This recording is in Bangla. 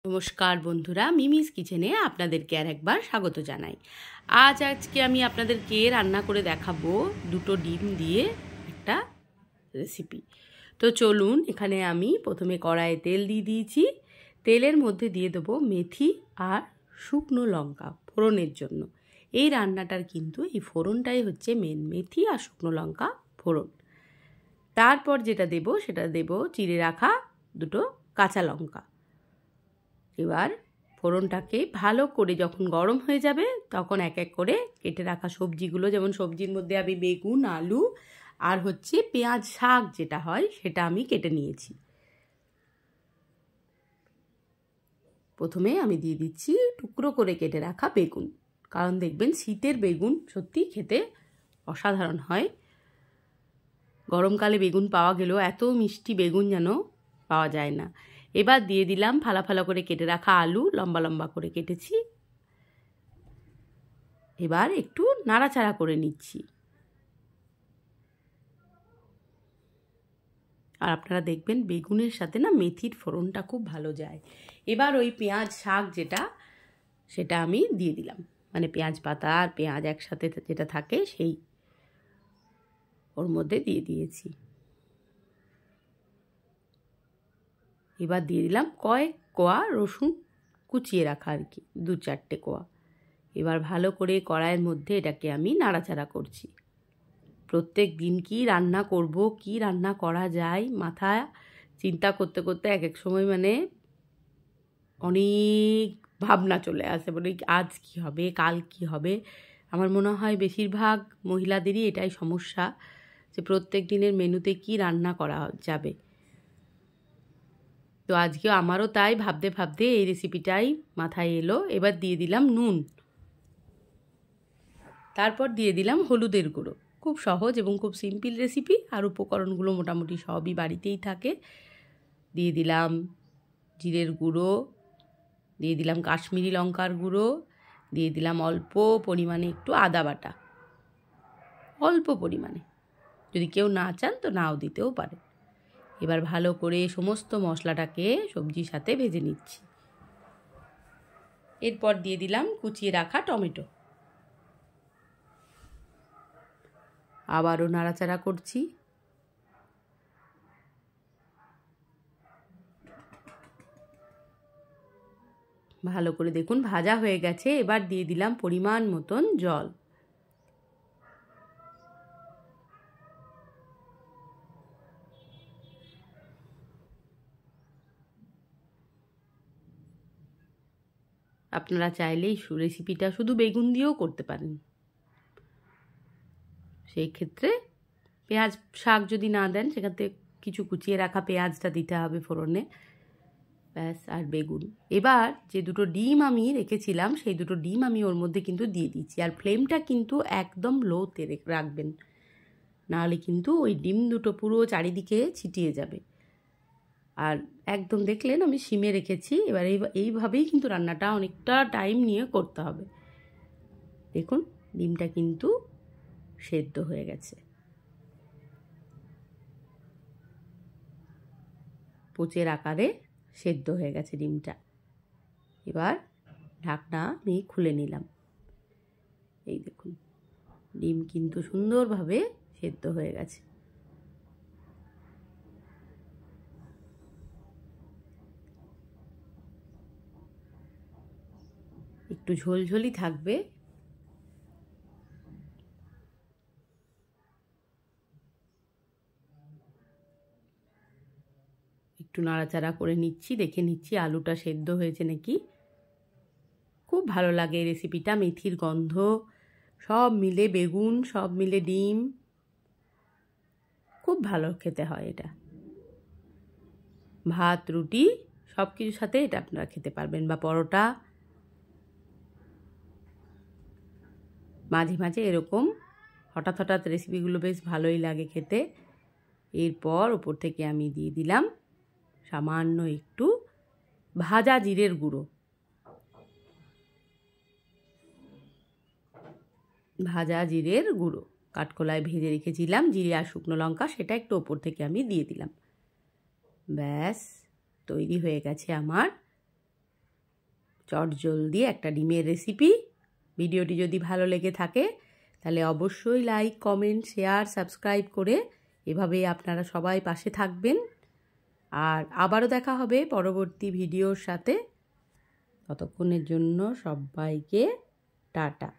নমস্কার বন্ধুরা, মিমিস কিচেনে আপনাদেরকে আর একবার স্বাগত জানাই। আজকে আমি আপনাদেরকে রান্না করে দেখাবো দুটো ডিম দিয়ে একটা রেসিপি। তো চলুন, এখানে আমি প্রথমে কড়াইয়ে তেল দিয়ে দিয়েছি। তেলের মধ্যে দিয়ে দেবো মেথি আর শুকনো লঙ্কা ফোড়নের জন্য। এই রান্নাটার কিন্তু এই ফোড়নটাই হচ্ছে মেন, মেথি আর শুকনো লঙ্কা ফোড়ন। তারপর যেটা দেব সেটা দেব চিড়ে রাখা দুটো কাঁচা লঙ্কা। এবার ফোড়নটাকে ভালো করে যখন গরম হয়ে যাবে তখন এক এক করে কেটে রাখা সবজিগুলো, যেমন সবজির মধ্যে আমি বেগুন, আলু আর হচ্ছে পেঁয়াজ শাক যেটা হয় সেটা আমি কেটে নিয়েছি। প্রথমে আমি দিয়ে দিচ্ছি টুকরো করে কেটে রাখা বেগুন, কারণ দেখবেন শীতের বেগুন সত্যি খেতে অসাধারণ হয়। গরমকালে বেগুন পাওয়া গেলেও এত মিষ্টি বেগুন যেন পাওয়া যায় না। এবার দিয়ে দিলাম ফালা ফালা করে কেটে রাখা আলু, লম্বা লম্বা করে কেটেছি। এবার একটু নাড়াচাড়া করে নিচ্ছি। আর আপনারা দেখবেন বেগুনের সাথে না মেথির ফোড়নটা খুব ভালো যায়। এবার ওই পেঁয়াজ শাক সেটা আমি দিয়ে দিলাম, মানে পেঁয়াজ পাতা আর পেঁয়াজ একসাথে যেটা থাকে সেই ওর মধ্যে দিয়ে দিয়েছি। এবার দিয়ে দিলাম কয়েক কোয়া রসুন কুচিয়ে রাখা, আর কি 2-4টে কোয়া। এবার ভালো করে কড়াইয়ের মধ্যে এটাকে আমি নাড়াচাড়া করছি। প্রত্যেক দিন কি রান্না করব, কি রান্না করা যায়, মাথা চিন্তা করতে করতে এক এক সময় অনেক ভাবনা চলে আসে, বলে আজ কি হবে, কাল কি হবে। আমার মনে হয় বেশিরভাগ মহিলাদেরই এটাই সমস্যা, যে প্রত্যেক দিনের মেনুতে কি রান্না করা যাবে। তো আজকেও আমারও তাই ভাবতে ভাবতে এই রেসিপিটাই মাথায় এলো। এবার দিয়ে দিলাম নুন, তারপর দিয়ে দিলাম হলুদের গুঁড়ো। খুব সহজ এবং খুব সিম্পল রেসিপি, আর উপকরণগুলো মোটামুটি সবই বাড়িতেই থাকে। দিয়ে দিলাম জিরের গুঁড়ো, দিয়ে দিলাম কাশ্মীরি লঙ্কার গুঁড়ো, দিয়ে দিলাম অল্প পরিমাণে একটু আদা বাটা, অল্প পরিমাণে, যদি কেউ না চান তো নাও দিতেও পারে। এবার ভালো করে সমস্ত মশলাটাকে সবজির সাথে ভেজে নিচ্ছি। এরপর দিয়ে দিলাম কুচিয়ে রাখা টমেটো। আবারও নাড়াচাড়া করছি। ভালো করে দেখুন ভাজা হয়ে গেছে। এবার দিয়ে দিলাম পরিমাণ মতন জল। আপনারা চাইলেই রেসিপিটা শুধু বেগুন দিয়েও করতে পারেন। সেই ক্ষেত্রে পেঁয়াজ শাক যদি না দেন, সেক্ষেত্রে কিছু কুচিয়ে রাখা পেঁয়াজটা দিতে হবে ফোড়নে, ব্যাস। আর বেগুন। এবার যে দুটো ডিম আমি রেখেছিলাম সেই দুটো ডিম আমি ওর মধ্যে কিন্তু দিয়ে দিচ্ছি। আর ফ্লেমটা কিন্তু একদম লোতে রাখবেন, নাহলে কিন্তু ওই ডিম দুটো পুরো চারিদিকে ছিটিয়ে যাবে। আর একদম দেখলেন আমি সিমে রেখেছি। এবার এইভাবেই কিন্তু রান্নাটা অনেকটা টাইম নিয়ে করতে হবে। দেখুন ডিমটা কিন্তু সেদ্ধ হয়ে গেছে, পোচের আকারে সেদ্ধ হয়ে গেছে ডিমটা। এবার ঢাকনা আমি খুলে নিলাম। এই দেখুন ডিম কিন্তু সুন্দরভাবে সেদ্ধ হয়ে গেছে। একটু ঝোলঝোলি থাকবে। একটু নাড়াচাড়া করে নিচ্ছি, দেখে নিচ্ছি আলুটা সেদ্ধ হয়েছে নাকি। খুব ভালো লাগে এই রেসিপিটা, মেথির গন্ধ সব মিলে, বেগুন সব মিলে, ডিম, খুব ভালো খেতে হয় এটা। ভাত, রুটি সব কিছুর সাথে এটা আপনারা খেতে পারবেন, বা পরোটা। মাঝে মাঝে এরকম হঠাৎ হঠাৎ রেসিপিগুলো বেশ ভালোই লাগে খেতে। এরপর ওপর থেকে আমি দিয়ে দিলাম সামান্য একটু ভাজা জিরের গুঁড়ো। ভাজা জিরের গুঁড়ো কাঠকোলায় ভেজে রেখেছিলাম, জিরে আর শুকনো লঙ্কা, সেটা একটু ওপর থেকে আমি দিয়ে দিলাম। ব্যাস তৈরি হয়ে গেছে আমার চটজলদি একটা ডিমের রেসিপি। ভিডিওটি যদি ভালো লেগে থাকে তাহলে অবশ্যই লাইক, কমেন্ট, শেয়ার, সাবস্ক্রাইব করে এভাবেই আপনারা সবাই পাশে থাকবেন। আর আবারও দেখা হবে পরবর্তী ভিডিওর সাথে। ততক্ষণের জন্য সবাইকে টাটা।